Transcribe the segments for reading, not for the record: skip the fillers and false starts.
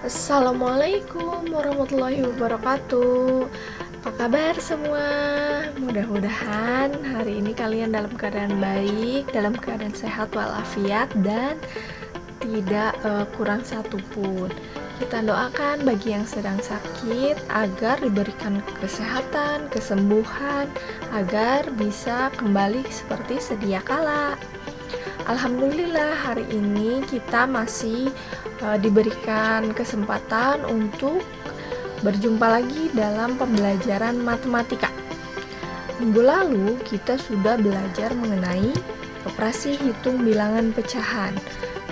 Assalamualaikum warahmatullahi wabarakatuh. Apa kabar semua? Mudah-mudahan hari ini kalian dalam keadaan baik, dalam keadaan sehat walafiat dan tidak kurang satupun. Kita doakan bagi yang sedang sakit agar diberikan kesehatan, kesembuhan, agar bisa kembali seperti sedia kala. Alhamdulillah hari ini kita masih diberikan kesempatan untuk berjumpa lagi dalam pembelajaran matematika. Minggu lalu kita sudah belajar mengenai operasi hitung bilangan pecahan.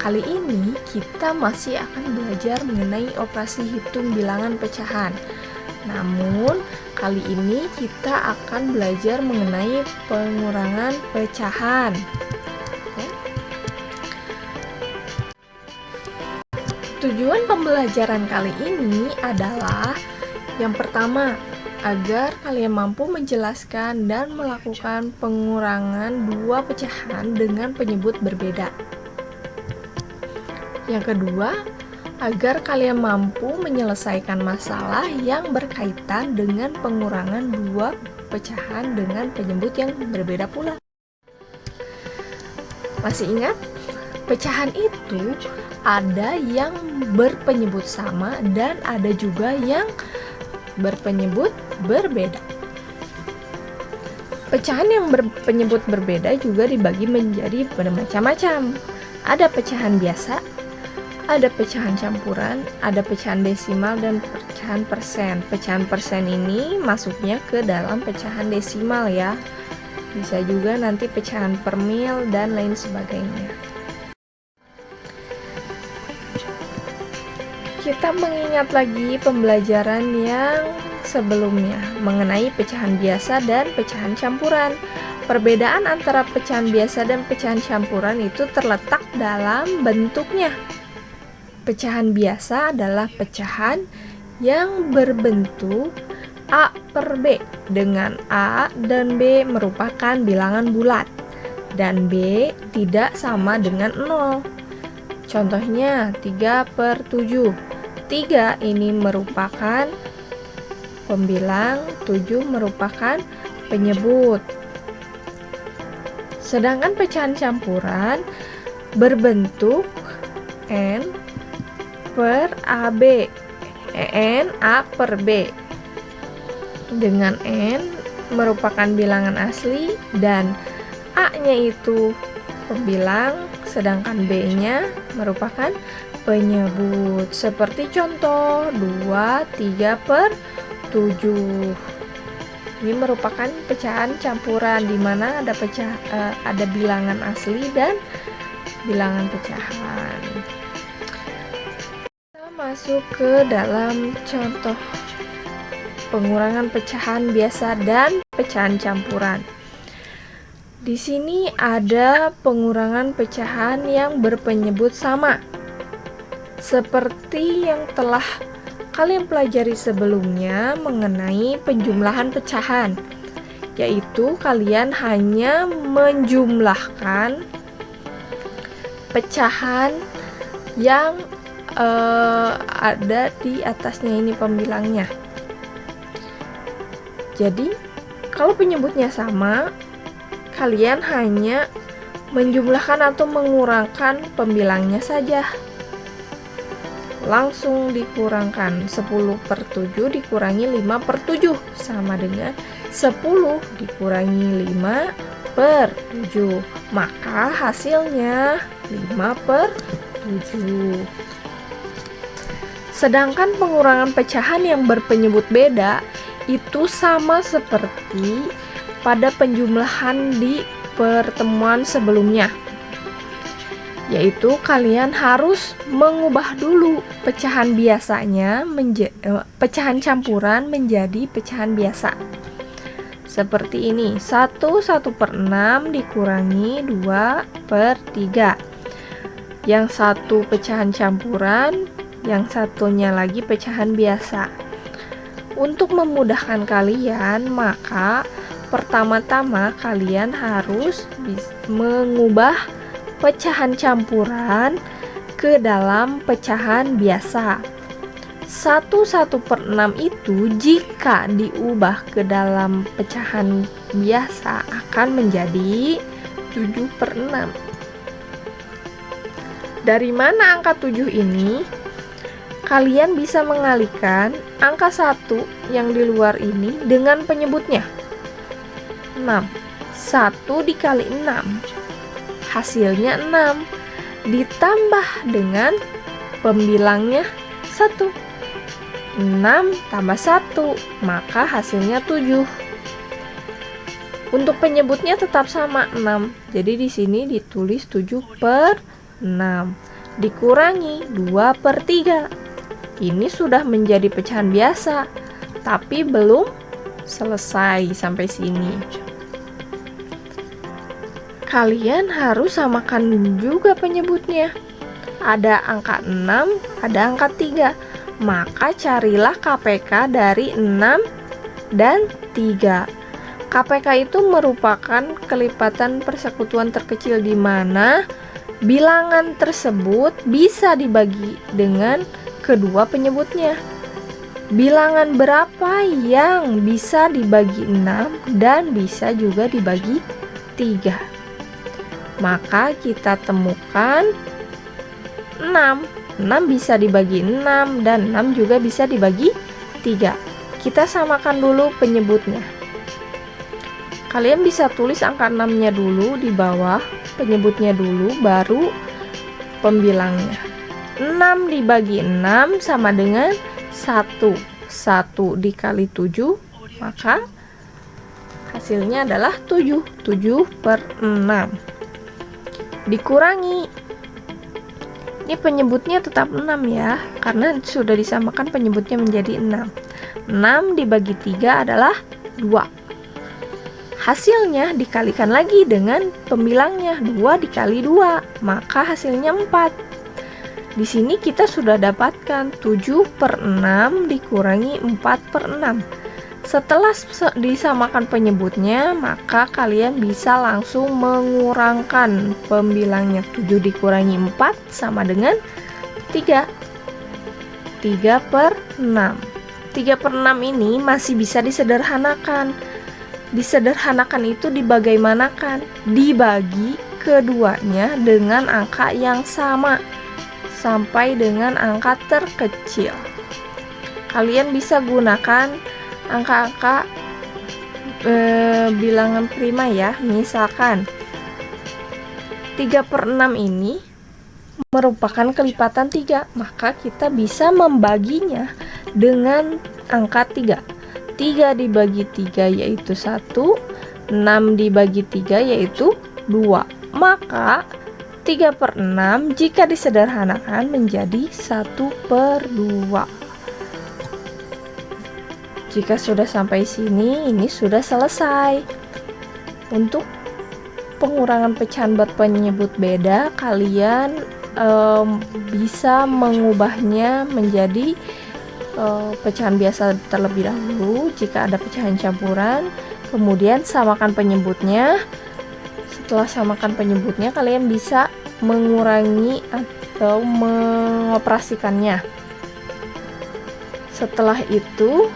Kali ini kita masih akan belajar mengenai operasi hitung bilangan pecahan. Namun kali ini kita akan belajar mengenai pengurangan pecahan. Tujuan pembelajaran kali ini adalah yang pertama, agar kalian mampu menjelaskan dan melakukan pengurangan dua pecahan dengan penyebut berbeda. Yang kedua, agar kalian mampu menyelesaikan masalah yang berkaitan dengan pengurangan dua pecahan dengan penyebut yang berbeda pula. Masih ingat? Pecahan itu ada yang berpenyebut sama dan ada juga yang berpenyebut berbeda. Pecahan yang berpenyebut berbeda juga dibagi menjadi bermacam-macam. Ada pecahan biasa, ada pecahan campuran, ada pecahan desimal, dan pecahan persen. Pecahan persen ini masuknya ke dalam pecahan desimal ya. Bisa juga nanti pecahan per mil dan lain sebagainya. Kita mengingat lagi pembelajaran yang sebelumnya mengenai pecahan biasa dan pecahan campuran. Perbedaan antara pecahan biasa dan pecahan campuran itu terletak dalam bentuknya. Pecahan biasa adalah pecahan yang berbentuk A per B, dengan A dan B merupakan bilangan bulat dan B tidak sama dengan 0. Contohnya 3 per 7. 3 ini merupakan pembilang, 7 merupakan penyebut. Sedangkan pecahan campuran berbentuk N per AB, N A per B, dengan N merupakan bilangan asli dan A-nya itu pembilang, sedangkan B-nya merupakan penyebut. Seperti contoh 2, 3 per 7. Ini merupakan pecahan campuran di mana ada bilangan asli dan bilangan pecahan. Kita masuk ke dalam contoh pengurangan pecahan biasa dan pecahan campuran. Di sini ada pengurangan pecahan yang berpenyebut sama. Seperti yang telah kalian pelajari sebelumnya mengenai penjumlahan pecahan, yaitu kalian hanya menjumlahkan pecahan yang ada di atasnya ini pembilangnya. Jadi kalau penyebutnya sama, kalian hanya menjumlahkan atau mengurangkan pembilangnya saja. Langsung dikurangkan 10 per 7 dikurangi 5 per 7 sama dengan 10 dikurangi 5 per 7, maka hasilnya 5 per 7. Sedangkan pengurangan pecahan yang berpenyebut beda itu sama seperti pada penjumlahan di pertemuan sebelumnya, yaitu kalian harus mengubah dulu pecahan biasanya pecahan campuran menjadi pecahan biasa. Seperti ini, 1 per 6 dikurangi 2 per 3. Yang satu pecahan campuran, yang satunya lagi pecahan biasa. Untuk memudahkan kalian, maka pertama-tama kalian harus mengubah pecahan campuran ke dalam pecahan biasa. 1/6 itu jika diubah ke dalam pecahan biasa akan menjadi 7/6. Dari mana angka 7 ini? Kalian bisa mengalihkan angka 1 yang di luar ini dengan penyebutnya. 6. 1 dikali 6. Hasilnya 6. Ditambah dengan pembilangnya 1. 6 tambah 1, maka hasilnya 7. Untuk penyebutnya tetap sama 6. Jadi di sini ditulis 7/6 dikurangi 2/3. Ini sudah menjadi pecahan biasa, tapi belum selesai sampai sini. Kalian harus samakan juga penyebutnya. Ada angka 6, ada angka 3. Maka carilah KPK dari 6 dan 3. KPK itu merupakan kelipatan persekutuan terkecil di mana bilangan tersebut bisa dibagi dengan kedua penyebutnya. Bilangan berapa yang bisa dibagi 6 dan bisa juga dibagi 3? Maka kita temukan 6. 6 bisa dibagi 6 dan 6 juga bisa dibagi 3. Kita samakan dulu penyebutnya. Kalian bisa tulis angka 6-nya dulu di bawah, penyebutnya dulu, baru pembilangnya. 6 dibagi 6 sama dengan 1. 1 dikali 7, maka hasilnya adalah 7. 7/6. Dikurangi. Ini penyebutnya tetap 6 ya, karena sudah disamakan penyebutnya menjadi 6. 6 dibagi 3 adalah 2. Hasilnya dikalikan lagi dengan pembilangnya. 2 dikali 2, maka hasilnya 4. Di sini kita sudah dapatkan 7/6 dikurangi 4/6. Setelah disamakan penyebutnya, maka kalian bisa langsung mengurangkan pembilangnya. 7 dikurangi 4 sama dengan 3. 3/6. 3/6 ini masih bisa disederhanakan. Disederhanakan itu dibagaimanakan? Dibagi keduanya dengan angka yang sama sampai dengan angka terkecil. Kalian bisa gunakan angka-angka bilangan prima ya. Misalkan 3/6 ini merupakan kelipatan 3, maka kita bisa membaginya dengan angka 3. 3 dibagi 3 yaitu 1, 6 dibagi 3 yaitu 2. Maka 3/6 jika disederhanakan menjadi 1/2. Jika sudah sampai sini, ini sudah selesai. Untuk pengurangan pecahan berpenyebut beda, kalian bisa mengubahnya menjadi pecahan biasa terlebih dahulu. Jika ada pecahan campuran, kemudian samakan penyebutnya. Setelah samakan penyebutnya, kalian bisa mengurangi atau mengoperasikannya. Setelah itu,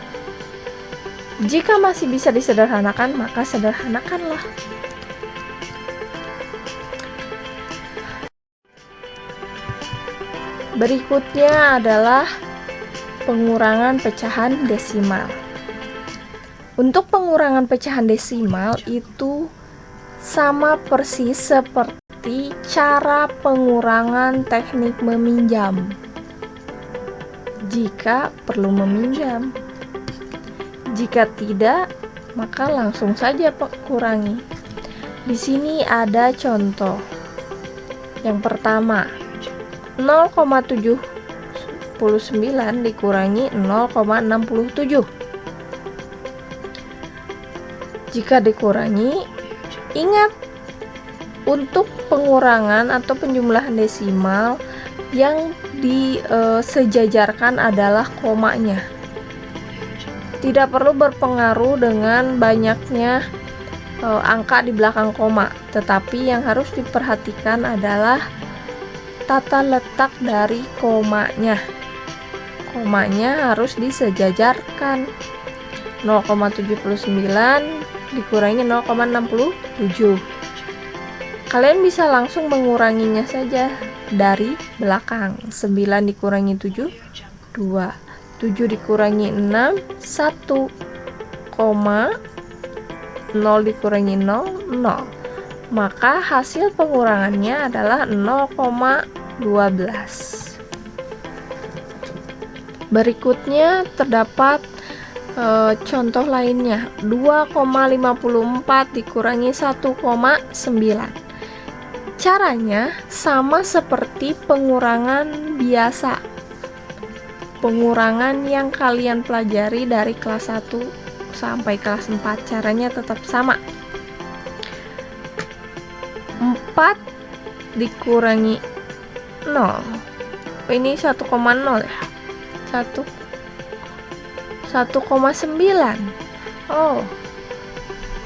jika masih bisa disederhanakan, maka sederhanakanlah. Berikutnya adalah pengurangan pecahan desimal. Untuk pengurangan pecahan desimal itu sama persis seperti cara pengurangan teknik meminjam. Jika perlu meminjam. Jika tidak, maka langsung saja kurangi. Di sini ada contoh. Yang pertama, 0,79 dikurangi 0,67. Jika dikurangi, ingat untuk pengurangan atau penjumlahan desimal yang disejajarkan adalah komanya. Tidak perlu berpengaruh dengan banyaknya angka di belakang koma, tetapi yang harus diperhatikan adalah tata letak dari komanya. komanya harus disejajarkan. 0,79 dikurangi 0,67. Kalian bisa langsung menguranginya saja dari belakang. 9 dikurangi 7, 2. 7 dikurangi 6, 1. 0 dikurangi 0, 0. Maka hasil pengurangannya adalah 0,12. Berikutnya terdapat contoh lainnya. 2,54 dikurangi 1,9. Caranya sama seperti pengurangan biasa, pengurangan yang kalian pelajari dari kelas 1 sampai kelas 4. Caranya tetap sama. 4 dikurangi 0. Ini 1,0 ya. 1,9. Oh,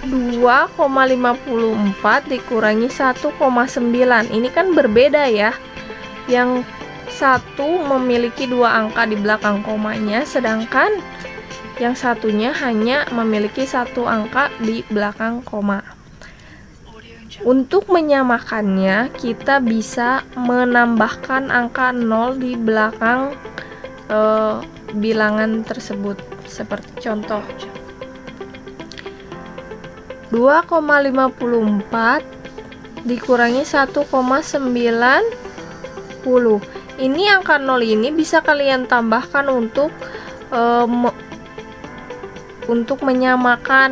2,54 dikurangi 1,9. Ini kan berbeda ya. Yang satu memiliki 2 angka di belakang komanya, sedangkan yang satunya hanya memiliki 1 angka di belakang koma. Untuk menyamakannya, kita bisa menambahkan angka 0 di belakang bilangan tersebut. Seperti contoh 2,54 dikurangi 1,90. Ini angka 0 ini bisa kalian tambahkan untuk menyamakan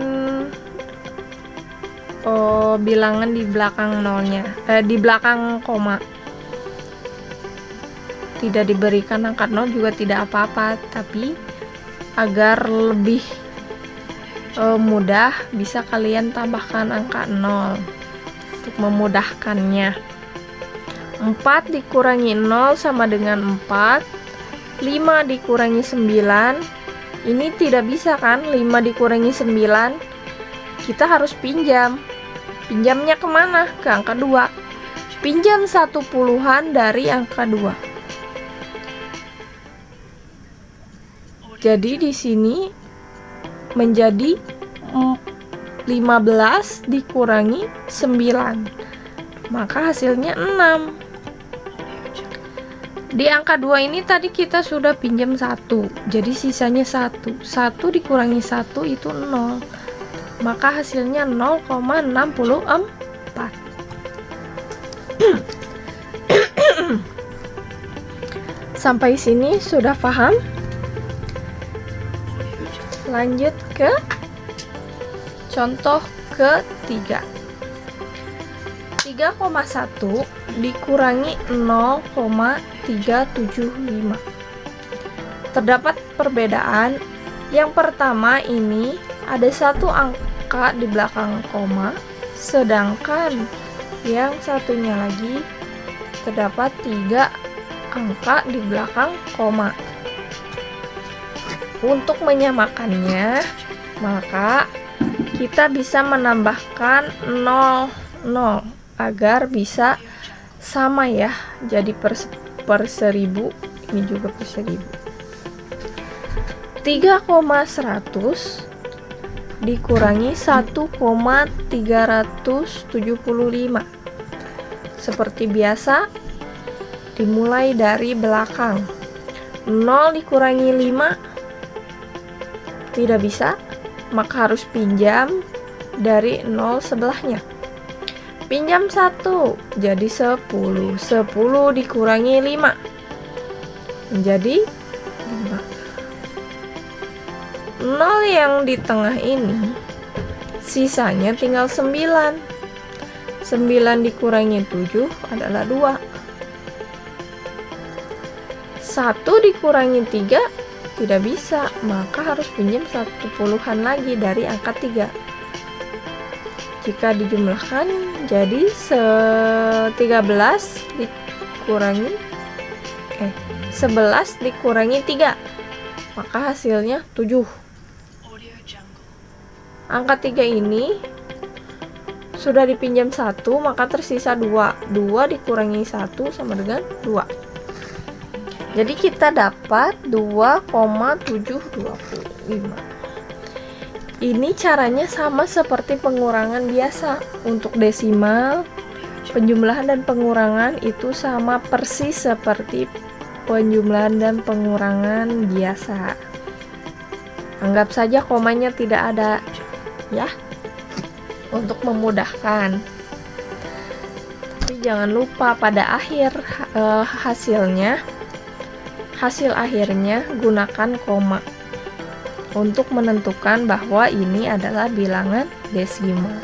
bilangan di belakang nolnya, di belakang koma. Tidak diberikan angka 0 juga tidak apa-apa, tapi agar lebih mudah bisa kalian tambahkan angka 0 untuk memudahkannya. 4 dikurangi 0 sama dengan 4. 5 dikurangi 9. Ini tidak bisa kan, 5 dikurangi 9. Kita harus pinjam. Pinjamnya kemana? Ke angka 2. Pinjam 1 puluhan dari angka 2. Jadi di sini menjadi 15 dikurangi 9. Maka hasilnya 6. Di angka 2 ini tadi kita sudah pinjam 1. Jadi sisanya 1. 1 dikurangi 1 itu 0. Maka hasilnya 0,64. Sampai sini sudah paham? Lanjut ke contoh ketiga. 3,1 dikurangi 0,375. Terdapat perbedaan. Yang pertama ini ada 1 angka di belakang koma, sedangkan yang satunya lagi terdapat 3 angka di belakang koma. Untuk menyamakannya, maka kita bisa menambahkan 0 agar bisa sama ya, jadi per 1000, ini juga per 1000. 3,100 dikurangi 1,375. Seperti biasa, dimulai dari belakang. 0 dikurangi 5 tidak bisa, maka harus pinjam dari 0 sebelahnya. Pinjam 1 jadi 10. 10 dikurangi 5 menjadi 5. 0 yang di tengah ini sisanya tinggal 9. 9 dikurangi 7 adalah 2. 1 dikurangi 3 tidak bisa, maka harus pinjam 1 puluhan lagi dari angka 3. Jika dijumlahkan jadi 11 dikurangi 3, maka hasilnya 7. Angka 3 ini sudah dipinjam 1, maka tersisa 2. 2 dikurangi 1 sama dengan 2. Jadi kita dapat 2,725. Ini caranya sama seperti pengurangan biasa. Untuk desimal, penjumlahan dan pengurangan itu sama persis seperti penjumlahan dan pengurangan biasa. Anggap saja komanya tidak ada, ya, untuk memudahkan. Tapi jangan lupa pada akhir hasil akhirnya gunakan koma untuk menentukan bahwa ini adalah bilangan desimal.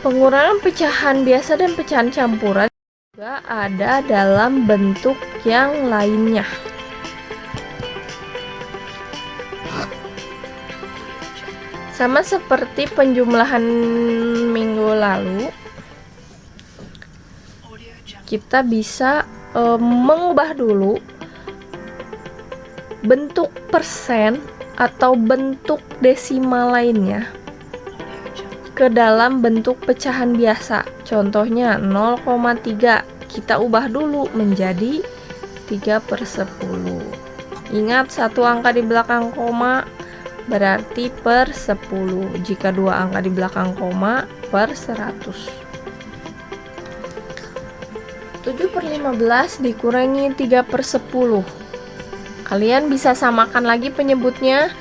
Pengurangan pecahan biasa dan pecahan campuran juga ada dalam bentuk yang lainnya. Sama seperti penjumlahan minggu lalu, kita bisa mengubah dulu bentuk persen atau bentuk desimal lainnya ke dalam bentuk pecahan biasa. Contohnya 0,3 kita ubah dulu menjadi 3/10. Ingat, satu angka di belakang koma berarti per 10. Jika dua angka di belakang koma, per 100. 7/15 dikurangi 3/10. Kalian bisa samakan lagi penyebutnya.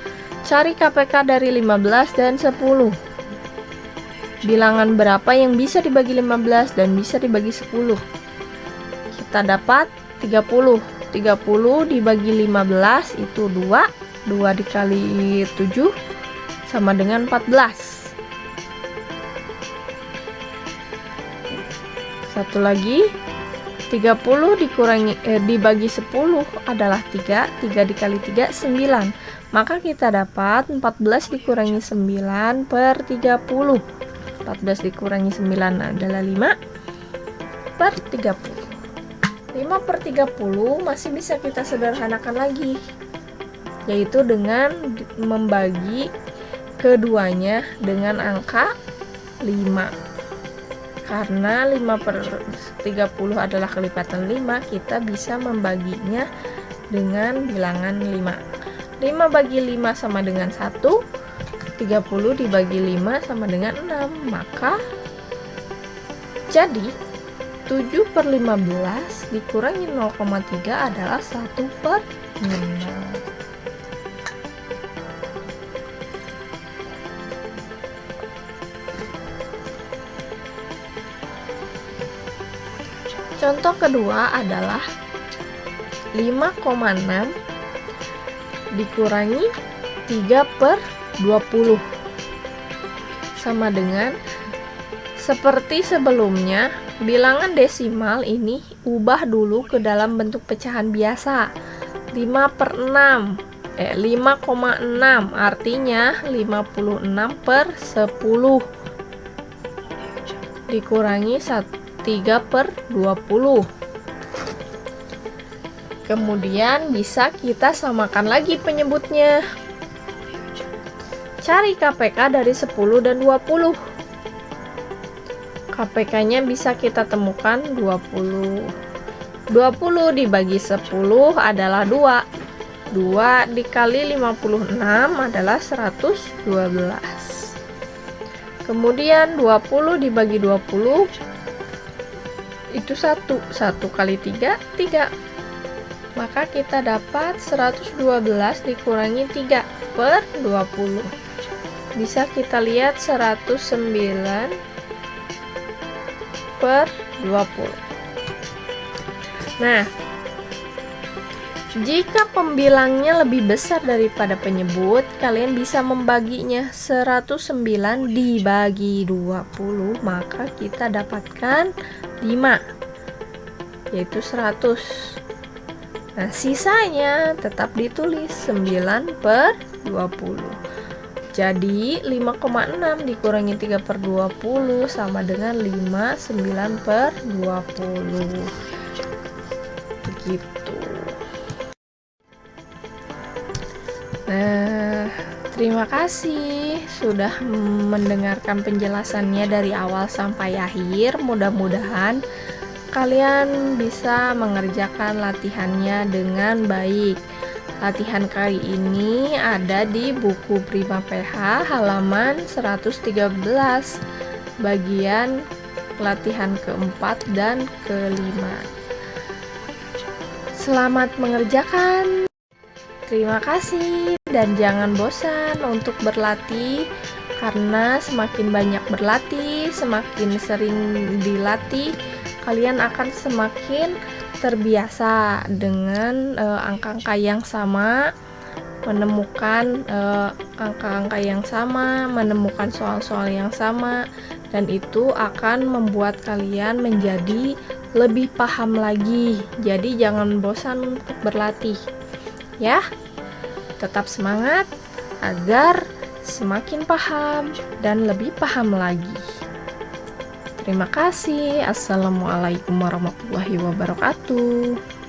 Cari KPK dari 15 dan 10. Bilangan berapa yang bisa dibagi 15 dan bisa dibagi 10? Kita dapat 30. 30 dibagi 15 itu 2. 2 dikali 7 sama dengan 14. Satu lagi, 30 dibagi 10 adalah 3. 3 dikali 3, 9. Maka kita dapat 14 dikurangi 9 per 30. 14 dikurangi 9 adalah 5 per 30. 5 per 30 masih bisa kita sederhanakan lagi, yaitu dengan membagi keduanya dengan angka 5. Karena 5 per 30 adalah kelipatan 5, kita bisa membaginya dengan bilangan 5. 5 bagi 5 sama dengan 1, 30 dibagi 5 sama dengan 6. Maka jadi 7/15 dikurangi 0,3 adalah 1/6. Contoh kedua adalah 5,6 dikurangi 3/20 sama dengan, seperti sebelumnya, bilangan desimal ini ubah dulu ke dalam bentuk pecahan biasa. 5/6 5,6 artinya 56/10 dikurangi 3/20. Kemudian bisa kita samakan lagi penyebutnya. Cari KPK dari 10 dan 20. KPK-nya bisa kita temukan 20. 20 dibagi 10 adalah 2. 2 dikali 56 adalah 112. Kemudian 20 dibagi 20 itu 1. 1 kali 3, 3. Maka kita dapat 112 dikurangi 3/20. Bisa kita lihat 109/20. Nah, jika pembilangnya lebih besar daripada penyebut, kalian bisa membaginya. 109 dibagi 20, maka kita dapatkan 5, yaitu 100. Nah, sisanya tetap ditulis 9/20. Jadi 5,6 dikurangi 3/20 sama dengan 5, 9/20. Begitu. Nah, terima kasih sudah mendengarkan penjelasannya dari awal sampai akhir. Mudah-mudahan kalian bisa mengerjakan latihannya dengan baik. Latihan kali ini ada di buku Prima PH halaman 113, bagian latihan keempat dan kelima. Selamat mengerjakan. Terima kasih dan jangan bosan untuk berlatih, karena semakin banyak berlatih, semakin sering dilatih, kalian akan semakin terbiasa dengan angka-angka yang sama, menemukan angka-angka yang sama, menemukan soal-soal yang sama, dan itu akan membuat kalian menjadi lebih paham lagi. Jadi jangan bosan untuk berlatih ya, tetap semangat agar semakin paham dan lebih paham lagi. Terima kasih. Assalamualaikum warahmatullahi wabarakatuh.